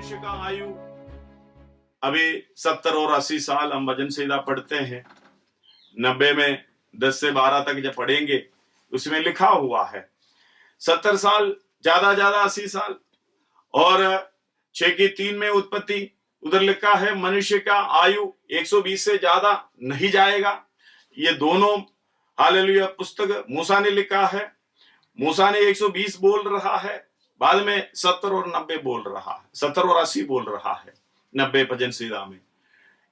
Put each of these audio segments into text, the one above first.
मनुष्य का आयु अभी 70 और 80 साल हम वजन संहिता पढ़ते हैं। 90 में 10 से 12 तक जब पढ़ेंगे उसमें लिखा हुआ है 70 साल ज्यादा 80 साल, और 6 की 3 में उत्पत्ति उधर लिखा है मनुष्य का आयु 120 से ज्यादा नहीं जाएगा। ये दोनों हालेलुया पुस्तक मूसा ने लिखा है। मूसा ने 120 बोल रहा है, बाद में 70 और 90 बोल रहा है, 70 और 80 बोल रहा है 90 भजन संहिता में।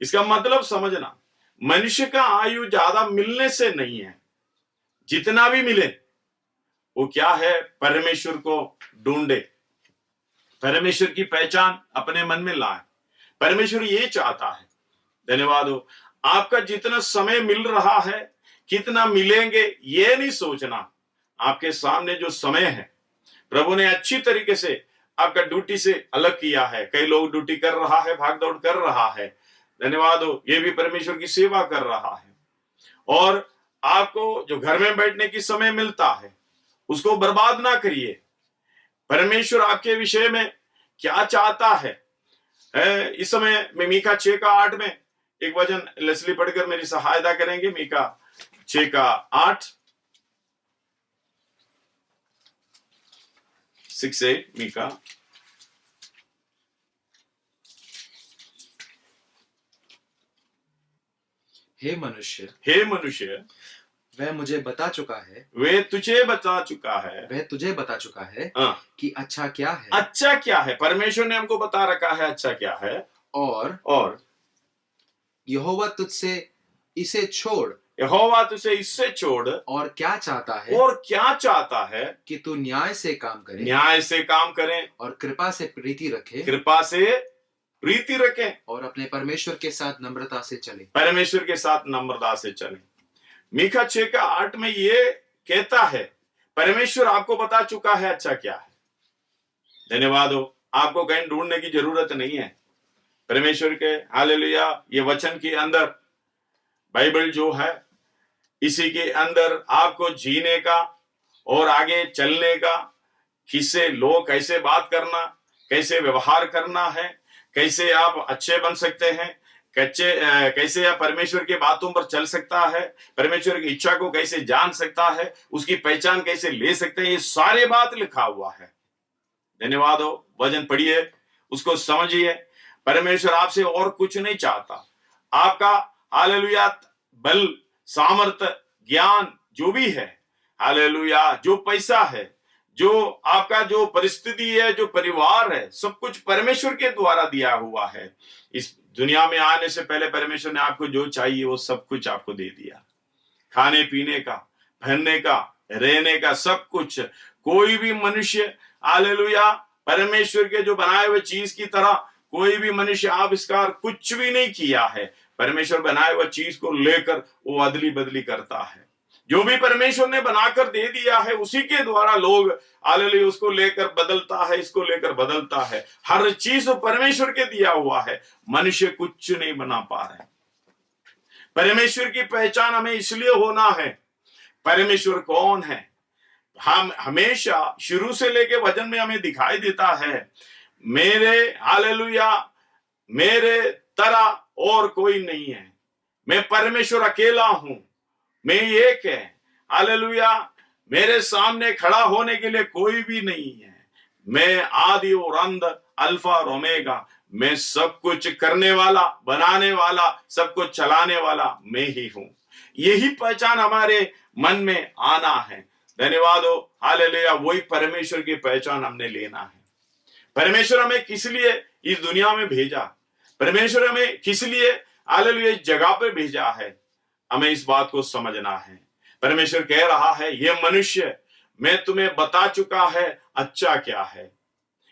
इसका मतलब समझना, मनुष्य का आयु ज्यादा मिलने से नहीं है, जितना भी मिले वो क्या है, परमेश्वर को ढूंढे, परमेश्वर की पहचान अपने मन में लाए। परमेश्वर ये चाहता है। धन्यवाद हो। आपका जितना समय मिल रहा है, कितना मिलेंगे ये नहीं सोचना। आपके सामने जो समय है प्रभु ने अच्छी तरीके से आपका ड्यूटी से अलग किया है। कई लोग ड्यूटी कर रहा है, भाग दौड़ कर रहा है, धन्यवाद हो, ये भी परमेश्वर की सेवा कर रहा है। और आपको जो घर में बैठने की समय मिलता है उसको बर्बाद ना करिए। परमेश्वर आपके विषय में क्या चाहता है। इस समय मैं मीका 6 का 8 में एक वचन लेस्ली पढ़कर मेरी सहायता करेंगे। मीका 6 का 8, 6 मीका। हे मनुष्य, वह मुझे बता चुका है, वे तुझे बता चुका है, वह तुझे बता चुका है कि अच्छा क्या है, अच्छा क्या है। परमेश्वर ने हमको बता रखा है अच्छा क्या है। और यहोवा तुझसे इसे छोड़, यहोवा तुझे इससे छोड़ और क्या चाहता है, और क्या चाहता है कि तू न्याय से काम करे, न्याय से काम करें, और कृपा से प्रीति रखे, कृपा से प्रीति रखें, और अपने परमेश्वर के साथ नम्रता से चले, परमेश्वर के साथ नम्रता से चले। मीका 6 का 8 में ये कहता है परमेश्वर आपको बता चुका है अच्छा क्या है। धन्यवाद हो। आपको कहीं ढूंढने की जरूरत नहीं है। परमेश्वर के हालेलुया ये वचन के अंदर, बाइबल जो है, इसी के अंदर आपको जीने का और आगे चलने का, किससे लोग कैसे बात करना, कैसे व्यवहार करना है, कैसे आप अच्छे बन सकते हैं, कैसे आप परमेश्वर की बातों पर चल सकता है, परमेश्वर की इच्छा को कैसे जान सकता है, उसकी पहचान कैसे ले सकते हैं, ये सारे बात लिखा हुआ है। धन्यवाद हो। वचन पढ़िए, उसको समझिए। परमेश्वर आपसे और कुछ नहीं चाहता। आपका हालेलुया बल, सामर्थ्य, ज्ञान जो भी है, हालेलुया जो पैसा है, जो आपका जो परिस्थिति है, जो परिवार है, सब कुछ परमेश्वर के द्वारा दिया हुआ है। इस दुनिया में आने से पहले परमेश्वर ने आपको जो चाहिए वो सब कुछ आपको दे दिया। खाने पीने का, पहनने का, रहने का, सब कुछ। कोई भी मनुष्य हालेलुया परमेश्वर के जो बनाए हुए चीज की तरह कोई भी मनुष्य आविष्कार कुछ भी नहीं किया है। परमेश्वर बनाए हुए चीज को लेकर वो अदली बदली करता है। जो भी परमेश्वर ने बनाकर दे दिया है उसी के द्वारा लोग हालेलुया उसको लेकर बदलता है, इसको लेकर बदलता है। हर चीज परमेश्वर के दिया हुआ है, मनुष्य कुछ नहीं बना पा रहे। परमेश्वर की पहचान हमें इसलिए होना है, परमेश्वर कौन है। हम हमेशा शुरू से लेके वचन में हमें दिखाई देता है, मेरे हालेलुया मेरे तरह और कोई नहीं है, मैं परमेश्वर अकेला हूं, मैं एक है। हालेलुया मेरे सामने खड़ा होने के लिए कोई भी नहीं है। मैं आदि और अंत, अल्फा और ओमेगा, मैं सब कुछ करने वाला, बनाने वाला, सब कुछ चलाने वाला मैं ही हूं। यही पहचान हमारे मन में आना है। धन्यवाद हो। हालेलुया वही परमेश्वर की पहचान हमने लेना है। परमेश्वर हमें किस लिए इस दुनिया में भेजा, परमेश्वर हमें किस लिए हालेलुया इस जगह पे भेजा है, हमें इस बात को समझना है। परमेश्वर कह रहा है, ये मनुष्य मैं तुम्हें बता चुका है अच्छा क्या है।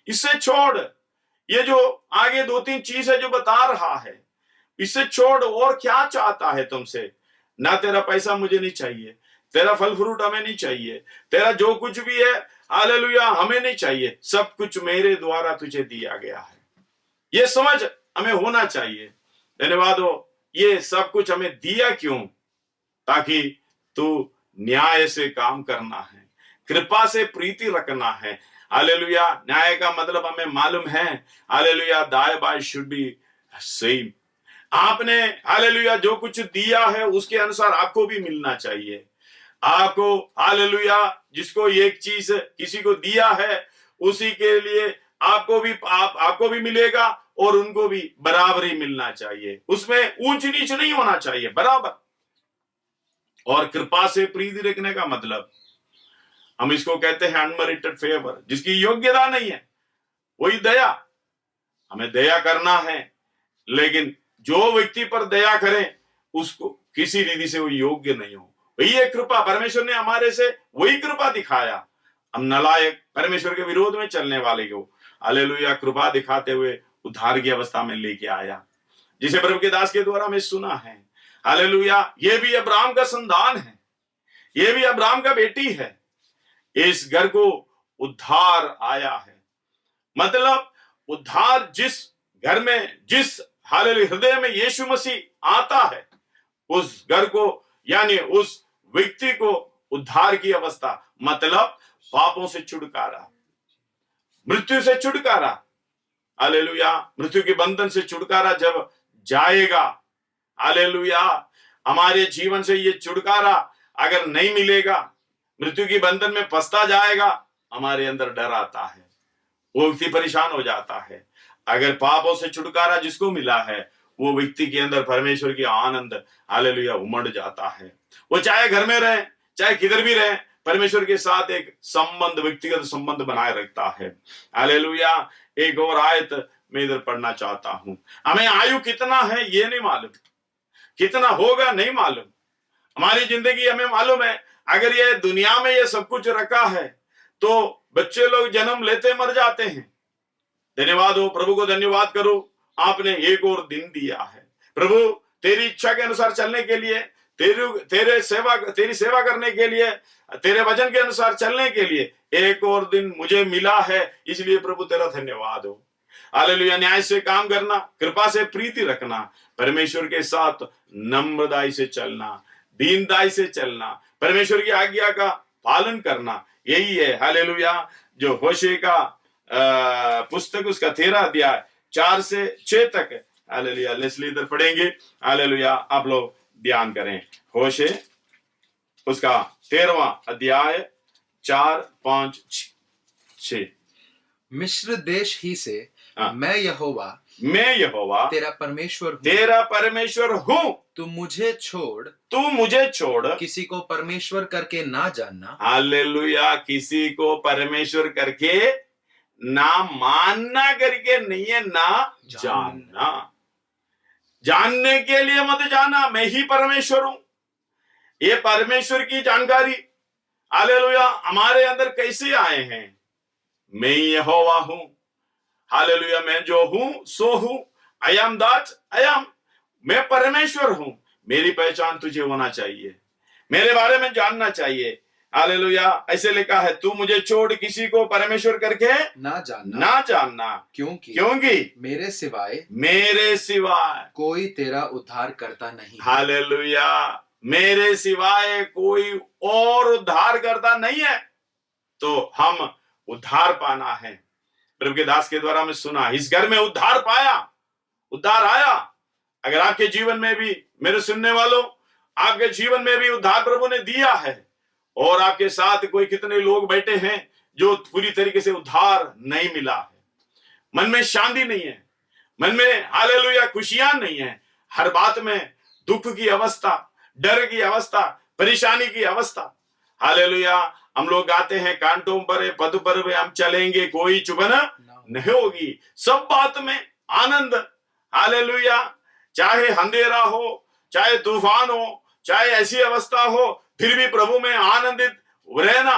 इससे छोड़, ये जो आगे 2-3 चीज है जो बता रहा है, इससे छोड़ और क्या चाहता है तुमसे। ना तेरा पैसा मुझे नहीं चाहिए, तेरा फल फ्रूट हमें नहीं चाहिए, तेरा जो कुछ भी है हालेलुया हमें नहीं चाहिए, सब कुछ मेरे द्वारा तुझे दिया गया है। ये समझ हमें होना चाहिए। धन्यवाद हो। ये सब कुछ हमें दिया क्यों? ताकि तू न्याय से काम करना है, कृपा से प्रीति रखना है। हालेलुया। न्याय का मतलब हमें मालूम है। हालेलुया, दाएं बाएं शुड बी सेम। आपने हालेलुया जो कुछ दिया है उसके अनुसार आपको भी मिलना चाहिए। आपको हालेलुया जिसको एक चीज किसी को दिया है उसी के लिए आपको भी मिलेगा और उनको भी बराबर ही मिलना चाहिए। उसमें ऊंच नीच नहीं होना चाहिए, बराबर। और कृपा से प्रीति रखने का मतलब हम इसको कहते हैं अनमेरिटेड फेवर, जिसकी योग्यता नहीं है वही दया। हमें दया करना है, लेकिन जो व्यक्ति पर दया करे उसको किसी रीति से वो योग्य नहीं हो, वही है कृपा। परमेश्वर ने हमारे से वही कृपा दिखाया। हम नालायक परमेश्वर के विरोध में चलने वाले को हालेलुया कृपा दिखाते हुए उद्धार की अवस्था में लेके आया, जिसे प्रभु के दास के द्वारा में सुना है। हालेलुया, ये भी अब्राहम का संतान है, ये भी अब्राहम का बेटी है। इस घर को उद्धार आया है, मतलब उद्धार जिस घर में, जिस हालेलुया हृदय में यीशु मसीह आता है, उस घर को यानी उस व्यक्ति को उद्धार की अवस्था, मतलब पापों से छुटकारा, मृत्यु से छुटकारा। हालेलुया, मृत्यु के बंधन से छुटकारा जब जाएगा, हालेलुया, हमारे जीवन से ये छुटकारा अगर नहीं मिलेगा, मृत्यु के बंधन में फंसता जाएगा, हमारे अंदर डर आता है, वो व्यक्ति परेशान हो जाता है। अगर पापों से छुटकारा जिसको मिला है, वो व्यक्ति के अंदर परमेश्वर की आनंद हालेलुया उमड़ जाता है। वो चाहे घर में रहे, चाहे किधर भी रहे, परमेश्वर के साथ एक संबंध, व्यक्तिगत संबंध बनाए रखता है। हालेलुया। एक और आयत मैं इधर पढ़ना चाहता हूं। हमें आयु कितना है ये नहीं मालूम, कितना होगा नहीं मालूम। हमारी जिंदगी हमें मालूम है, अगर ये दुनिया में ये सब कुछ रखा है तो बच्चे लोग जन्म लेते मर जाते हैं। धन्यवाद हो, प्रभु को धन्यवाद करो, आपने एक और दिन दिया है। प्रभु तेरी इच्छा के अनुसार चलने के लिए, तेरी सेवा करने के लिए, तेरे वचन के अनुसार चलने के लिए एक और दिन मुझे मिला है, इसलिए प्रभु तेरा धन्यवाद हो। हालेलुया। न्याय से काम करना, कृपा से प्रीति रखना, परमेश्वर के साथ नम्रदाई से चलना, दीनदाई से चलना, परमेश्वर की आज्ञा का पालन करना, यही है हालेलुया जो होशे का पुस्तक उसका 13 अध्याय 4 से 6 तक। हालेलुया, लेस्ली इधर पढ़ेंगे। हालेलुया, आप लोग ध्यान करें। होशे उसका 13वां अध्याय 4, 5, 6। मिस्र देश ही से हाँ। मैं यहोवा तेरा परमेश्वर हूँ। तू मुझे छोड़ किसी को परमेश्वर करके ना जानना। हालेलुया, किसी को परमेश्वर करके ना मानना करके नहीं है, ना जानना। जानने के लिए मत जाना मैं ही परमेश्वर हूं। ये परमेश्वर की जानकारी हालेलुया हमारे अंदर कैसे आए हैं? मैं यहोवा हूं। हालेलुया, मैं जो हूं सो हूं। I am that I am. मैं परमेश्वर हूं। मेरी पहचान तुझे होना चाहिए, मेरे बारे में जानना चाहिए। हालेलुया, ऐसे लिखा है, तू मुझे छोड़ किसी को परमेश्वर करके ना जानना क्योंकि मेरे सिवाय कोई तेरा उद्धार करता नहीं। हालेलुया, मेरे सिवाय कोई और उद्धार करता नहीं है। तो हम उद्धार पाना है। प्रभु के दास के द्वारा मैं सुना, इस घर में उद्धार पाया, उद्धार आया। अगर आपके जीवन में भी, मेरे सुनने वालों, आपके जीवन में भी उद्धार प्रभु ने दिया है, और आपके साथ कोई कितने लोग बैठे हैं जो पूरी तरीके से उद्धार नहीं मिला है, मन में शांति नहीं है, मन में हालेलुया खुशियां नहीं है, हर बात में दुख की अवस्था, डर की अवस्था, परेशानी की अवस्था। हालेलुया, हम लोग गाते हैं, कांटों पर पद पर हम चलेंगे, कोई चुभन नहीं होगी, सब बात में आनंद। हालेलुया, चाहे अंधेरा हो, चाहे तूफान हो, चाहे ऐसी अवस्था हो, फिर भी प्रभु में आनंदित रहना।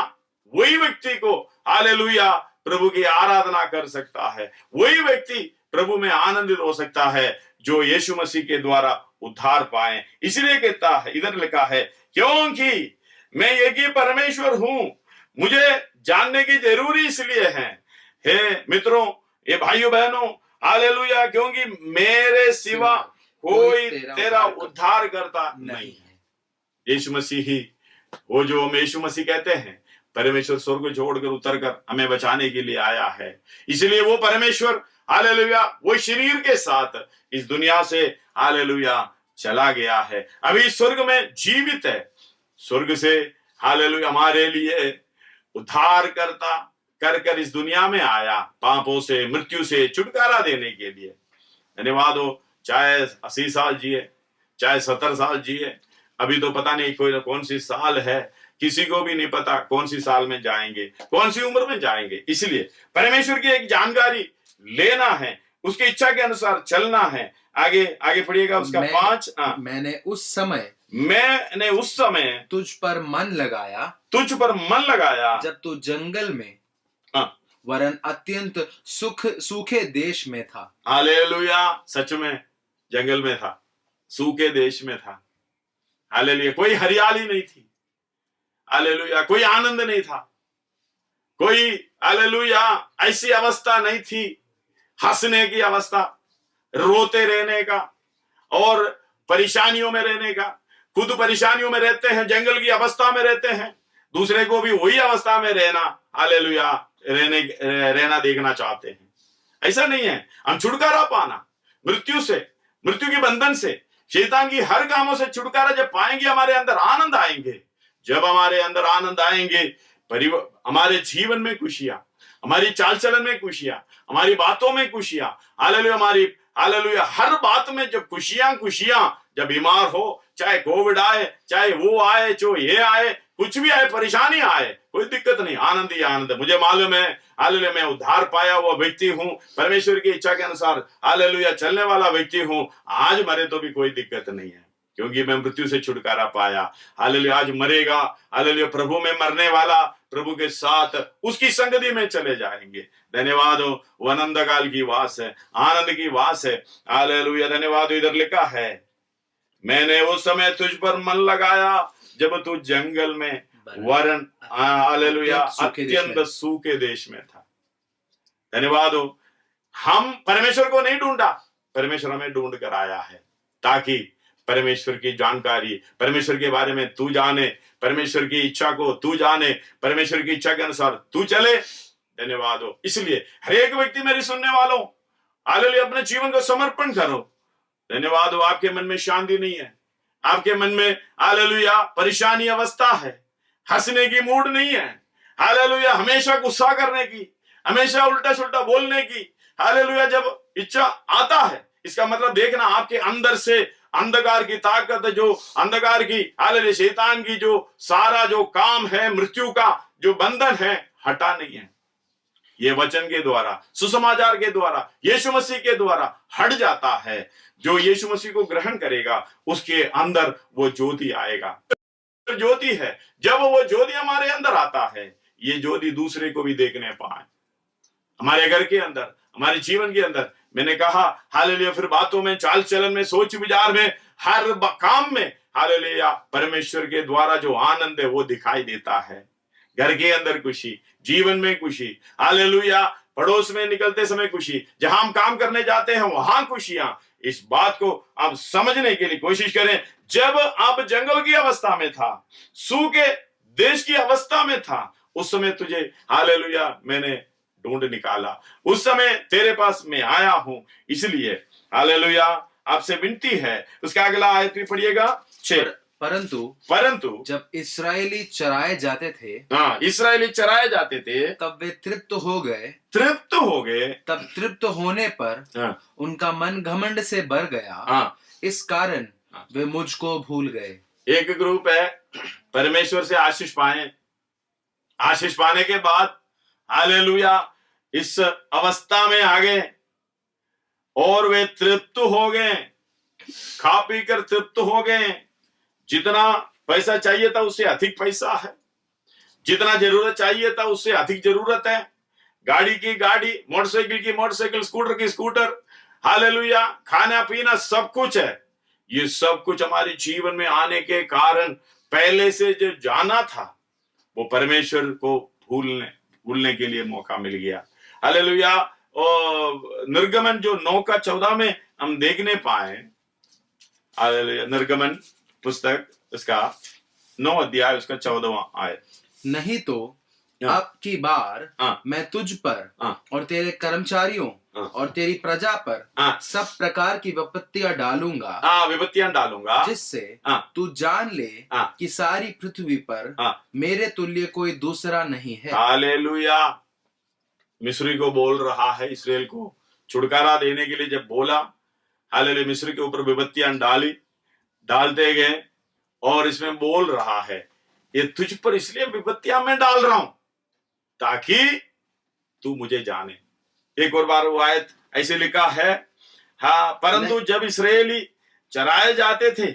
वही व्यक्ति को हालेलुया प्रभु की आराधना कर सकता है, वही व्यक्ति प्रभु में आनंदित हो सकता है जो यीशु मसीह के द्वारा उद्धार पाए। इसलिए कहता है, इधर लिखा है, क्योंकि मैं एक ही परमेश्वर हूं। मुझे जानने की जरूरी इसलिए है, हे मित्रों, ये भाइयों बहनों, हालेलुया, क्योंकि मेरे सिवा कोई तेरा उद्धार करता नहीं है। यीशु मसीह ही, वो जो हम यीशु मसीह कहते हैं, परमेश्वर स्वर्ग छोड़कर उतरकर हमें बचाने के लिए आया है। इसलिए वो परमेश्वर हालेलुया वो शरीर के साथ इस दुनिया से हालेलुया चला गया है, अभी स्वर्ग में जीवित है। स्वर्ग से हालेलुया हमारे लिए उद्धार करता कर कर इस दुनिया में आया, पापों से मृत्यु से छुटकारा देने के लिए। धन्यवाद हो। चाहे 80 साल जिए, चाहे 70 साल जिए, अभी तो पता नहीं कोई कौन सी साल है, किसी को भी नहीं पता कौन सी साल में जाएंगे, कौन सी उम्र में जाएंगे। इसलिए परमेश्वर की एक जानकारी लेना है, उसकी इच्छा के अनुसार चलना है। आगे आगे पढ़िएगा उसका 5। मैंने उस समय तुझ पर मन लगाया जब तू जंगल में वरन अत्यंत सूखे देश में था। हालेलुया, सच में जंगल में था, सूखे देश में था। हालेलुया, कोई हरियाली नहीं थी। हालेलुया, कोई आनंद नहीं था, कोई हालेलुया ऐसी अवस्था नहीं थी हंसने की अवस्था, रोते रहने का और परेशानियों में रहने का। खुद परेशानियों में रहते हैं, जंगल की अवस्था में रहते हैं, दूसरे को भी वही अवस्था में रहना हालेलुया रहना देखना चाहते हैं। ऐसा नहीं है। हम छुटकारा पाना मृत्यु से, मृत्यु के बंधन से, शैतान की हर कामों से छुटकारा जब पाएंगे, हमारे अंदर आनंद आएंगे। जब हमारे अंदर आनंद आएंगे, हमारे जीवन में खुशियां, हमारी चाल चलन में खुशियां, हमारी बातों में खुशियां, हालेलुया हमारी हालेलुया हर बात में जब खुशियां, जब बीमार हो, चाहे कोविड आए, चाहे वो आए, जो ये आए, कुछ भी आए, परेशानी आए, कोई दिक्कत नहीं, आनंद ही आनंद है। मुझे मालूम है हालेलुया मैं उद्धार पाया हुआ व्यक्ति हूं, परमेश्वर की इच्छा के अनुसार हालेलुया चलने वाला व्यक्ति हूं। आज मरे तो भी कोई दिक्कत नहीं है, क्योंकि मैं मृत्यु से छुटकारा पाया। हालेलुया आज मरेगा, हालेलुया प्रभु में मरने वाला प्रभु के साथ उसकी संगति में चले जाएंगे। धन्यवाद हो, वो आनंद काल की वास है, आनंद की वास है। हालेलुया धन्यवाद। इधर लिखा है, मैंने उस समय तुझ पर मन लगाया जब तू जंगल में वरन हालेलुया अत्यंत सूखे देश में था। धन्यवाद हो। हम परमेश्वर को नहीं ढूंढा, परमेश्वर हमें ढूंढ कर आया है, ताकि परमेश्वर की जानकारी, परमेश्वर के बारे में तू जाने, परमेश्वर की इच्छा को तू जाने, परमेश्वर की इच्छा के अनुसार तू चले। धन्यवाद हो। इसलिए हर एक व्यक्ति मेरी सुनने वालों हालेलुया अपने जीवन को समर्पण करो। धन्यवाद हो। आपके मन में शांति नहीं है, आपके मन में हालेलुया परेशानी अवस्था है, हंसने की मूड नहीं है, हालेलुया हमेशा गुस्सा करने की, हमेशा उल्टा सुल्टा बोलने की हालेलुया जब इच्छा आता है, इसका मतलब देखना आपके अंदर से अंधकार की ताकत, जो अंधकार की हालेलुया शैतान की जो सारा जो काम है, मृत्यु का जो बंधन है, हटा नहीं है। ये वचन के द्वारा, सुसमाचार के द्वारा, यीशु मसीह के द्वारा हट जाता है। जो यीशु मसीह को ग्रहण करेगा उसके अंदर वो ज्योति आएगा। ज्योति है, जब वो ज्योति हमारे अंदर आता है, ये ज्योति दूसरे को भी देखने पाए, हमारे घर के अंदर, हमारे जीवन के अंदर। मैंने कहा हालेलुया फिर बातों में, चाल चलन में, सोच विचार में, हर काम में हालेलुया परमेश्वर के द्वारा जो आनंद है वो दिखाई देता है। घर के अंदर खुशी, जीवन में खुशी, हालेलुया पड़ोस में निकलते समय खुशी, जहां हम काम करने जाते हैं वहां खुशियां। इस बात को आप समझने के लिए कोशिश करें। जब आप जंगल की अवस्था में था, सूखे देश की अवस्था में था, उस समय तुझे हालेलुया मैंने ढूंढ निकाला, उस समय तेरे पास मैं आया हूं। इसलिए हालेलुया आपसे विनती है। उसका अगला आयत भी पढ़िएगा 6। परंतु जब इस्राएली चराए जाते थे, इस्राएली चराए जाते थे, तब वे तृप्त हो गए। तब तृप्त होने पर उनका मन घमंड से भर गया, इस कारण वे मुझको भूल गए। एक ग्रुप है, परमेश्वर से आशीष पाए, आशीष पाने के बाद हालेलुया इस अवस्था में आ गए और वे तृप्त हो गए, खा पी कर तृप्त हो गए। जितना पैसा चाहिए था उससे अधिक पैसा है, जितना जरूरत चाहिए था उससे अधिक जरूरत है। गाड़ी की गाड़ी, मोटरसाइकिल की मोटरसाइकिल, स्कूटर की स्कूटर, हालेलुया खाना पीना सब कुछ है। ये सब कुछ हमारे जीवन में आने के कारण पहले से जो जाना था वो परमेश्वर को भूलने के लिए मौका मिल गया। हालेलुया। और निर्गमन जो 9:14 में हम देखने पाए, हालेलुया निर्गमन पुस्तक उसका 9 अध्याय उसका 14वां आयत। नहीं तो हाँ। अब की बार हाँ। मैं तुझ पर हाँ। और तेरे कर्मचारियों हाँ। और तेरी प्रजा पर हाँ। सब प्रकार की विपत्तियां डालूंगा, हाँ, विपत्तियां डालूंगा, जिससे हाँ। तू जान ले हाँ। कि सारी पृथ्वी पर हाँ। मेरे तुल्य कोई दूसरा नहीं है। हालेलुया। मिस्री को बोल रहा है, इसराइल को छुटकारा देने के लिए जब बोला, हालेलुया, मिस्र के ऊपर विपत्तियां डालते गए, और इसमें बोल रहा है, ये तुझ पर इसलिए विपत्तियां मैं डाल रहा हूं ताकि तू मुझे जाने। एक और बार वो आयत ऐसे लिखा है, हाँ, परंतु जब इस्राएली चराए जाते थे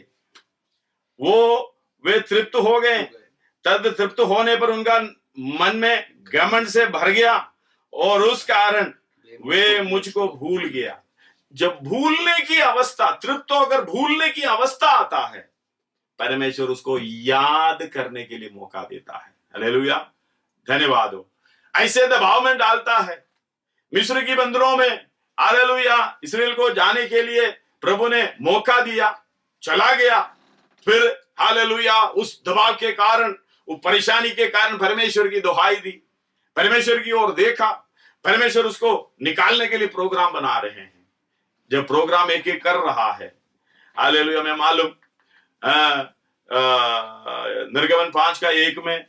वे तृप्त हो गए, तद तृप्त होने पर उनका मन में घमंड से भर गया और उस कारण वे मुझको भूल गया। जब भूलने की अवस्था, तृप्त होकर भूलने की अवस्था आता है, परमेश्वर उसको याद करने के लिए मौका देता है। हालेलुया, धन्यवाद हो। ऐसे दबाव में डालता है मिस्र की बंदरों में। हालेलुया, इस्राएल को जाने के लिए प्रभु ने मौका दिया, चला गया। फिर हालेलुया, उस दबाव के कारण, उस परेशानी के कारण परमेश्वर की दुहाई दी, परमेश्वर की ओर देखा। परमेश्वर उसको निकालने के लिए प्रोग्राम बना रहे हैं। जब प्रोग्राम एक एक कर रहा है, हालेलुया, मैं मालूम निर्गमन 5 का 1 में,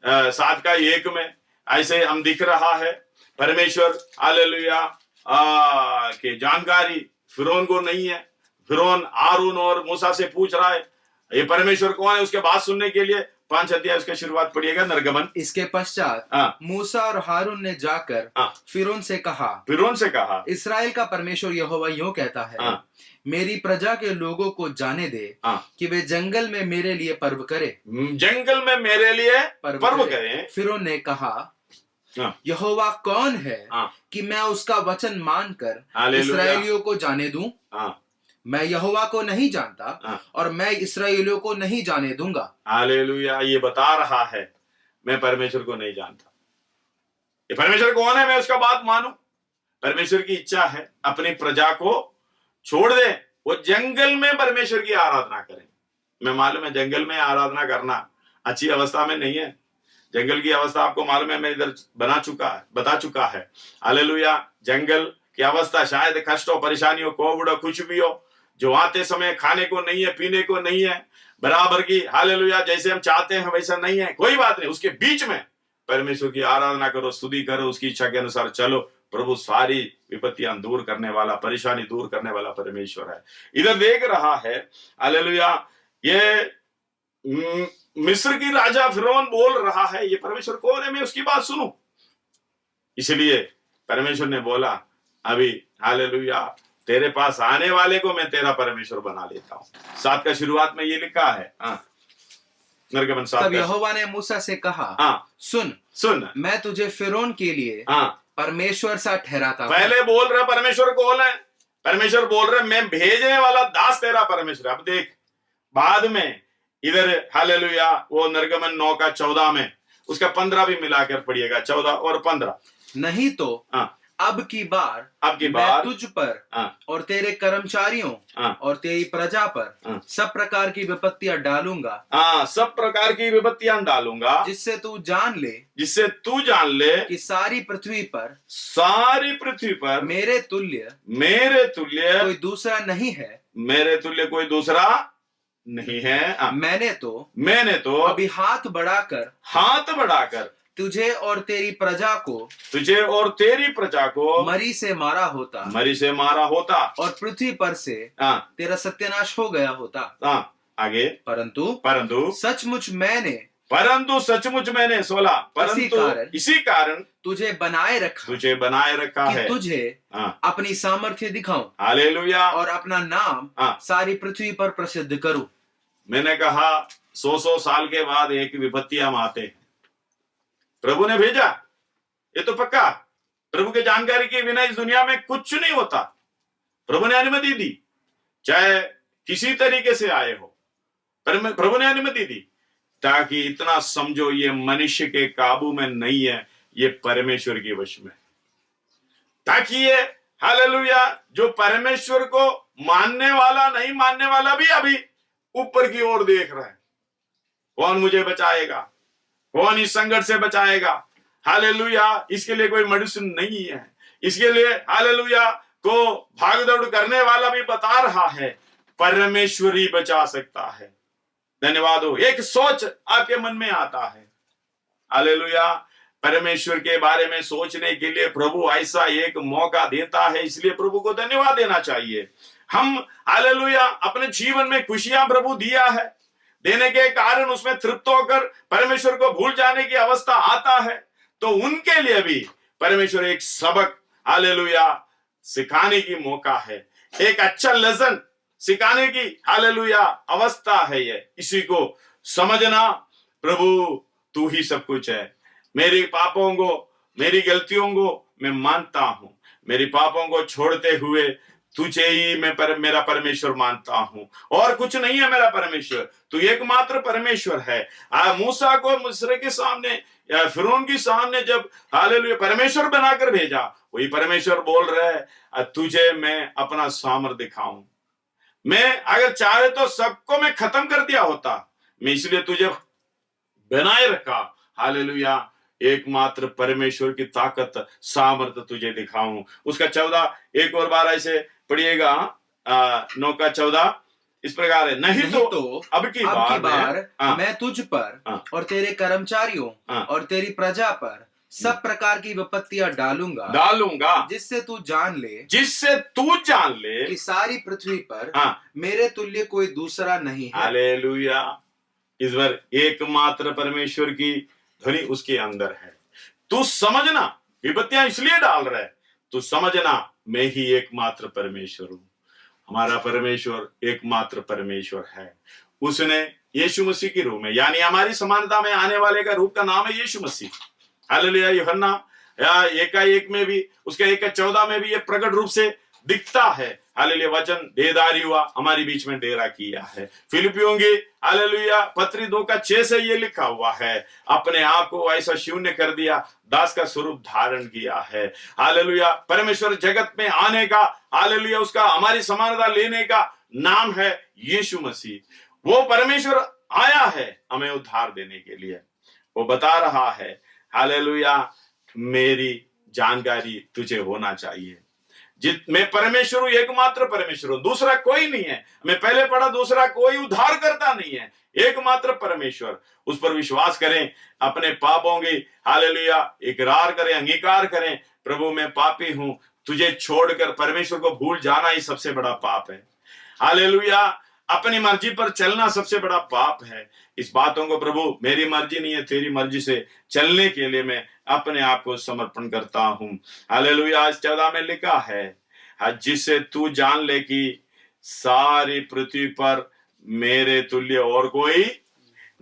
7 का 1 में ऐसे हम दिख रहा है। परमेश्वर हालेलुया के जानकारी फिरौन को नहीं है। फिरौन हारून और मूसा से पूछ रहा है ये परमेश्वर कौन है, उसके बात सुनने के लिए 5 अध्याय उसके शुरुआत पढ़िएगा, निर्गमन। इसके पश्चात मूसा और हारून ने जाकर फिरौन से कहा, इस्राएल का परमेश्वर यहोवा यूं कहता है, मेरी प्रजा के लोगों को जाने दे कि वे जंगल में मेरे लिए पर्व करे। जंगल में मेरे लिए पर्व करें। फिरौन ने कहा, यहोवा कौन है कि मैं उसका वचन मानकर इस्राएलियों को जाने दूं? मैं यहोवा को नहीं जानता और मैं इस्राएलियों को नहीं जाने दूंगा। हालेलुया, ये बता रहा है मैं परमेश्वर को नहीं जानता। ये परमेश्वर कौन है, मैं उसका बात मानूं। परमेश्वर की इच्छा है अपनी प्रजा को छोड़ दे, वो जंगल में परमेश्वर की आराधना करें। मैं मालूम है जंगल में आराधना करना अच्छी अवस्था में नहीं है। जंगल की अवस्था आपको मालूम है, मैं इधर बता चुका है। हालेलुया, जंगल की अवस्था शायद कष्ट हो, परेशानी हो, कोविड हो, कुछ भी हो, जो आते समय खाने को नहीं है, पीने को नहीं है बराबर की। हालेलुया, जैसे हम चाहते हैं वैसा नहीं है, कोई बात नहीं। उसके बीच में परमेश्वर की आराधना करो, स्तुति करो, उसकी इच्छा के अनुसार चलो। प्रभु सारी विपत्तियां दूर करने वाला, परेशानी दूर करने वाला परमेश्वर है। इधर देख रहा है, हालेलुया, ये मिस्र की राजा फिरौन बोल रहा है ये परमेश्वर कौन है, मैं उसकी बात सुनूं। इसलिए परमेश्वर ने बोला, अभी हालेलुया, तेरे पास आने वाले को मैं तेरा परमेश्वर बना लेता हूं। 7 का शुरुआत में ये लिखा है। निर्गमन 7। तब यहोवा ने मूसा से कहा, सुन, मैं तुझे फिरौन के लिए परमेश्वर सा ठहराता हूं। पहले बोल रहा परमेश्वर कौन है, परमेश्वर बोल रहे मैं भेजने वाला दास तेरा परमेश्वर। अब देख बाद में इधर हालेलुया, वो निर्गमन 9 का 14 में उसका 15 भी मिलाकर पढ़िएगा, 14 और 15। नहीं तो अब की बार मैं तुझ पर और तेरे कर्मचारियों और तेरी प्रजा पर सब प्रकार की विपत्तियां डालूंगा। सब प्रकार की विपत्तियां डालूंगा, जिससे तू जान ले कि सारी पृथ्वी पर मेरे तुल्य कोई दूसरा नहीं है। मेरे तुल्य कोई दूसरा नहीं है। मैंने तो अभी हाथ बढ़ाकर तुझे और तेरी प्रजा को मरी से मारा होता और पृथ्वी पर से तेरा सत्यानाश हो गया होता। आगे, परंतु सचमुच मैंने 16 इसी कारण तुझे बनाए रखा है, तुझे अपनी सामर्थ्य दिखाऊं, हालेलुया, और अपना नाम सारी पृथ्वी पर प्रसिद्ध करूं। मैंने कहा 100 साल के बाद एक विपत्ति हम आते हैं, प्रभु ने भेजा, ये तो पक्का। प्रभु के जानकारी के बिना इस दुनिया में कुछ नहीं होता। प्रभु ने अनुमति दी, चाहे किसी तरीके से आए हो, प्रभु ने अनुमति दी, ताकि इतना समझो ये मनुष्य के काबू में नहीं है, ये परमेश्वर के वश में। ताकि ये हालेलुया, जो परमेश्वर को मानने वाला नहीं मानने वाला भी अभी ऊपर की ओर देख रहा है, कौन मुझे बचाएगा, कौन इस संकट से बचाएगा? हालेलुया। इसके लिए कोई मेडिसिन नहीं है। इसके लिए हालेलुया को भाग दौड़ करने वाला भी बता रहा है, परमेश्वर ही बचा सकता है। धन्यवाद हो। एक सोच आपके मन में आता है, हालेलुया, परमेश्वर के बारे में सोचने के लिए प्रभु ऐसा एक मौका देता है, इसलिए प्रभु को धन्यवाद देना चाहिए। हम हालेलुया अपने जीवन में खुशियां प्रभु दिया है, देने के कारण उसमें तृप्त होकर परमेश्वर को भूल जाने की अवस्था आता है, तो उनके लिए भी परमेश्वर एक सबक हालेलुया सिखाने की मौका है, एक अच्छा लेसन सिखाने की हालेलुया अवस्था है ये। इसी को समझना, प्रभु तू ही सब कुछ है। मेरे पापों को, मेरी गलतियों को मैं मानता हूं, मेरी पापों को छोड़ते हुए तुझे ही मैं मेरा परमेश्वर मानता हूं, और कुछ नहीं है मेरा परमेश्वर, तू एकमात्र परमेश्वर है। मूसा को मिस्र के सामने या फिरौन के सामने जब हालेलुया परमेश्वर बनाकर भेजा, वही परमेश्वर बोल रहा है तुझे मैं अपना सामर्थ दिखाऊं। मैं अगर चाहे तो सबको मैं खत्म कर दिया होता, मैं इसलिए तुझे बनाए रखा। हालेलुया, एकमात्र परमेश्वर की ताकत सामर्थ तुझे दिखाऊं। उसका 14 एक और बार ऐसे पढ़िएगा, 9 का 14 इस प्रकार है, नहीं तो अब की बार मैं तुझ पर और तेरे कर्मचारियों और तेरी प्रजा पर सब प्रकार की विपत्तियां डालूंगा, जिससे तू जान ले कि सारी पृथ्वी पर मेरे तुल्य कोई दूसरा नहीं है। हालेलुया। इस बार एकमात्र परमेश्वर की ध्वनि उसके अंदर है। तू समझना, विपत्तियां इसलिए डाल रहा है, तू समझना मैं ही एकमात्र परमेश्वर हूं। हमारा परमेश्वर एकमात्र परमेश्वर है। उसने यीशु मसीह के रूप में, यानी हमारी समानता में आने वाले का रूप का नाम है यीशु मसीह। हालेलुया। यूहन्ना 1:1 में भी, उसके 1:14 में भी ये प्रकट रूप से दिखता है। हालेलुया, वचन देहधारी हुआ, हमारे बीच में डेरा किया है। फिलिपियों की हालेलुया पत्री 2:6 से ये लिखा हुआ है, अपने आप को ऐसा शून्य कर दिया, दास का स्वरूप धारण किया है। हालेलुया, परमेश्वर जगत में आने का, हालेलुया उसका हमारी समानता लेने का नाम है यीशु मसीह। वो परमेश्वर आया है हमें उद्धार देने के लिए। वो बता रहा है हालेलुया मेरी जानकारी तुझे होना चाहिए, मैं परमेश्वर हूं, एकमात्र परमेश्वर हूं, दूसरा कोई नहीं है। मैं पहले पढ़ा, दूसरा कोई उद्धार करता नहीं है, एकमात्र परमेश्वर। उस पर विश्वास करें, अपने पापों की हालेलुया इकरार करें, अंगीकार करें, प्रभु मैं पापी हूं, तुझे छोड़कर परमेश्वर को भूल जाना ही सबसे बड़ा पाप है। हालेलुया, अपनी मर्जी पर चलना सबसे बड़ा पाप है। इस बातों को प्रभु मेरी मर्जी नहीं है, तेरी मर्जी से चलने के लिए मैं अपने आप को समर्पण करता हूं। हालेलुया, इस 14 में लिखा है, जिससे तू जान ले कि सारी पृथ्वी पर मेरे तुल्य और कोई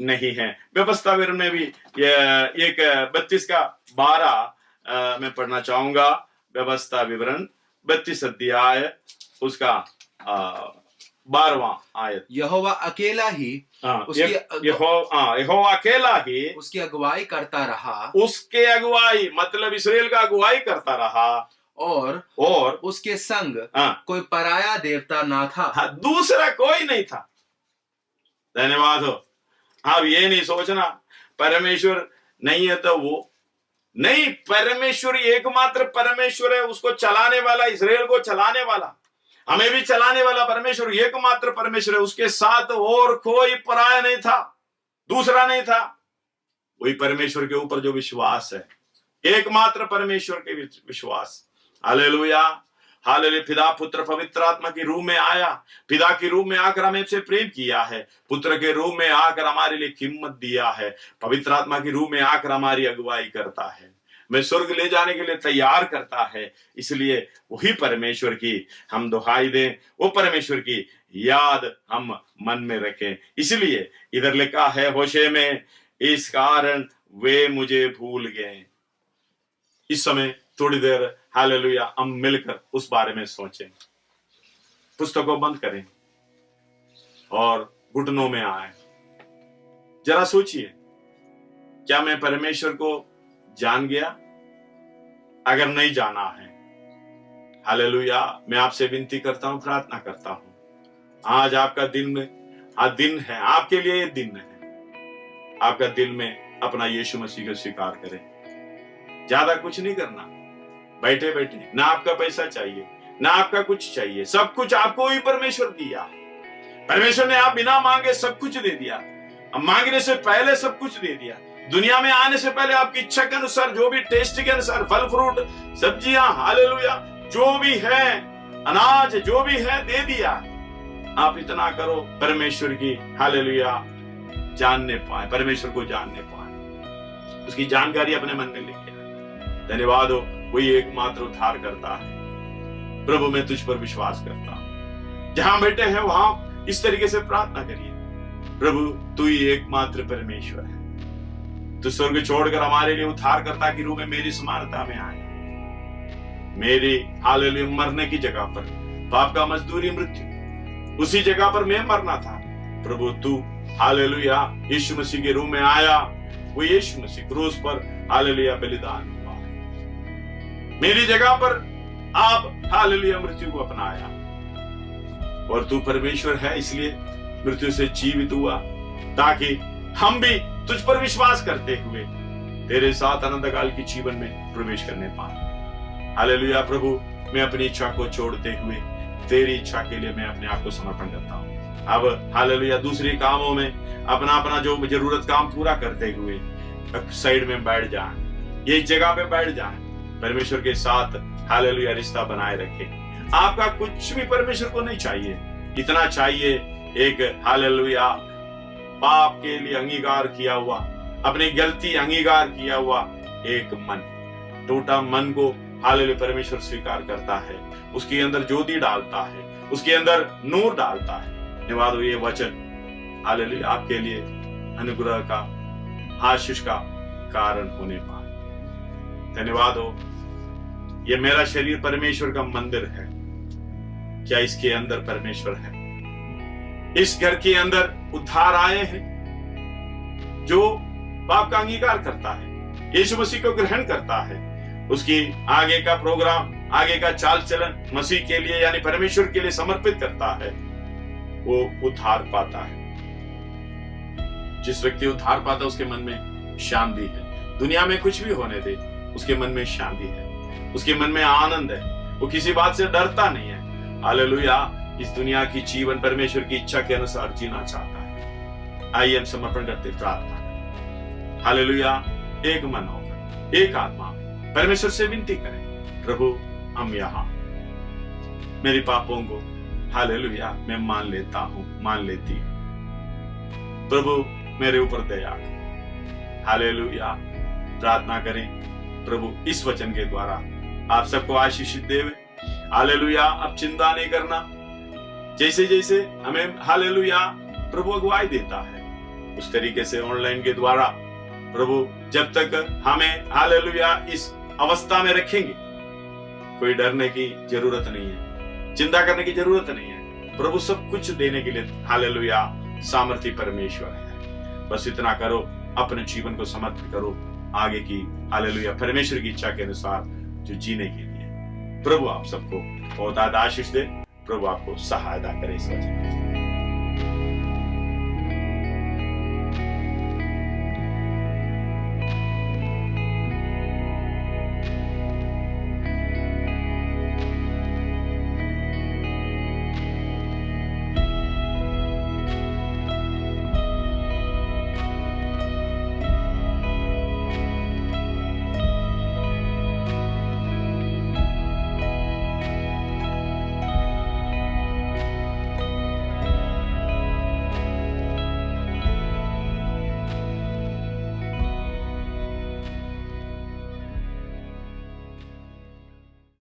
नहीं है। व्यवस्था विवरण में भी एक 32:12 मैं पढ़ना चाहूंगा। व्यवस्था विवरण 32 अध्याय उसका 12वां आयत। यहोवा अकेला ही यहोवा अकेला ही उसकी अगुवाई करता रहा, उसके अगुवाई मतलब इस्राएल का अगुवाई करता रहा, और उसके संग कोई पराया देवता ना था। दूसरा कोई नहीं था। धन्यवाद हो। आप ये नहीं सोचना परमेश्वर नहीं है तो वो नहीं, परमेश्वर एकमात्र परमेश्वर है, उसको चलाने वाला, इस्राएल को चलाने वाला, हमें भी चलाने वाला परमेश्वर एकमात्र परमेश्वर है। उसके साथ और कोई पराया नहीं था, दूसरा नहीं था। वही परमेश्वर के ऊपर जो विश्वास है, एकमात्र परमेश्वर के विश्वास। Hallelujah, hallelujah. पिता पुत्र पवित्र आत्मा के रूप में आया, पिता के रूप में आकर हमें से प्रेम किया है, पुत्र के रूप में आकर हमारे लिए कीमत दिया है, पवित्र आत्मा के रूप में आकर हमारी अगुवाई करता है, मैं स्वर्ग ले जाने के लिए तैयार करता है। इसलिए वही परमेश्वर की हम दुहाई दें, वो परमेश्वर की याद हम मन में रखें। इसलिए इधर लिखा है होशे में, इस कारण वे मुझे भूल गए। इस समय थोड़ी देर हालेलुया हम मिलकर उस बारे में सोचें। पुस्तक को बंद करें और घुटनों में आए। जरा सोचिए, क्या मैं परमेश्वर को जान गया? अगर नहीं जाना है, हालेलुया, मैं आपसे विनती करता हूं, प्रार्थना करता हूं, आज आपका दिन है, आपके लिए ये दिन है। आपका दिल में अपना यीशु मसीह को स्वीकार करें। ज्यादा कुछ नहीं करना, बैठे बैठे, ना आपका पैसा चाहिए, ना आपका कुछ चाहिए, सब कुछ आपको ही परमेश्वर दिया। परमेश्वर ने आप बिना मांगे सब कुछ दे दिया, मांगने से पहले सब कुछ दे दिया। दुनिया में आने से पहले आपकी इच्छा के अनुसार, जो भी टेस्ट के अनुसार, फल फ्रूट, सब्जियां, हालेलुया, जो भी है, अनाज जो भी है, दे दिया। आप इतना करो परमेश्वर की, हालेलुया, जानने पाए, परमेश्वर को जानने पाए, उसकी जानकारी अपने मन में लेके आए। धन्यवाद हो, वही एकमात्र उद्धार करता है। प्रभु मैं तुझ पर विश्वास करता हूं। जहां बैठे हैं वहां इस तरीके से प्रार्थना करिए, प्रभु तू ही एकमात्र परमेश्वर है। तू स्वर्ग छोड़कर हमारे लिए उद्धारकर्ता के रूप में मेरी समानता में आए। मेरी हालेलुया मरने की जगह पर, पाप का मजदूरी मृत्यु, उसी जगह पर मैं मरना था। प्रभु तू हालेलुया यीशु मसीह के रूप में आया। वो यीशु मसीह क्रूस पर हालेलुया बलिदान हुआ। मेरी जगह पर आप हालेलुया मृत्यु को अपनाया, और तू परमेश्वर है, इसलिए मृत्यु से जीवित हुआ, ताकि हम भी तुझ पर विश्वास करते हुए तेरे साथ अनंत काल की जीवन में प्रवेश करने पाए। हालेलुया प्रभु, मैं अपनी इच्छा को छोड़ते हुए तेरी इच्छा के लिए मैं अपने आप को समर्पण करता हूँ। अब हालेलुया दूसरे कामों में अपना अपना जो जरूरत काम पूरा करते हुए साइड में बैठ जाए, ये जगह पे बैठ जाए, परमेश्वर के साथ हालेलुया रिश्ता बनाए रखे। आपका कुछ भी परमेश्वर को नहीं चाहिए, इतना चाहिए एक हालेलुया पाप के लिए अंगीकार किया हुआ, अपनी गलती अंगीकार किया हुआ एक मन। टूटा मन को हालेलुया परमेश्वर स्वीकार करता है, उसके अंदर ज्योति डालता है, उसके अंदर नूर डालता है। धन्यवाद हो, ये वचन हालेलुया आपके लिए अनुग्रह का, आशीष का कारण होने पाए। धन्यवाद हो, ये मेरा शरीर परमेश्वर का मंदिर है। क्या इसके अंदर परमेश्वर है? इस घर के अंदर उद्धार आए हैं। जो पाप का अंगीकार करता है, यीशु मसीह को ग्रहण करता है, उसकी आगे का प्रोग्राम, आगे का चाल चलन मसीह के लिए यानी परमेश्वर के लिए समर्पित करता है, वो उद्धार पाता है। जिस व्यक्ति उद्धार पाता उसके मन में शांति है। दुनिया में कुछ भी होने दे, उसके मन में शांति है, उसके मन में आनंद है, वो किसी बात से डरता नहीं है। हालेलुया, इस दुनिया की जीवन परमेश्वर की इच्छा के अनुसार जीना चाहता है। आइए हम समर्पण करते प्रार्थना करें। हालेलुया, एक मन होकर, एक आत्मा परमेश्वर से विनती करें, प्रभु हम यहाँ मेरे पापों को हालेलुया मैं मान लेता हूँ, मान लेती हूँ। प्रभु मेरे ऊपर दया कर। हालेलुया, प्रार्थना करें प्रभु इस वचन के द्वारा आप सबको आशीषित देवे। हालेलुया, अब चिंता नहीं करना, जैसे जैसे हमें हालेलुया प्रभु अगुवाई देता है उस तरीके से ऑनलाइन के द्वारा प्रभु जब तक हमें हालेलुया इस अवस्था में रखेंगे, कोई डरने की जरूरत नहीं है, चिंता करने की जरूरत नहीं है। प्रभु सब कुछ देने के लिए हालेलुया सामर्थी परमेश्वर है। बस इतना करो, अपने जीवन को समर्पित करो आगे की हालेलुया परमेश्वर की इच्छा के अनुसार जो जीने के लिए। प्रभु आप सबको बहुत आशीष दे, प्रभु आपको सहायता करे इस वचन में।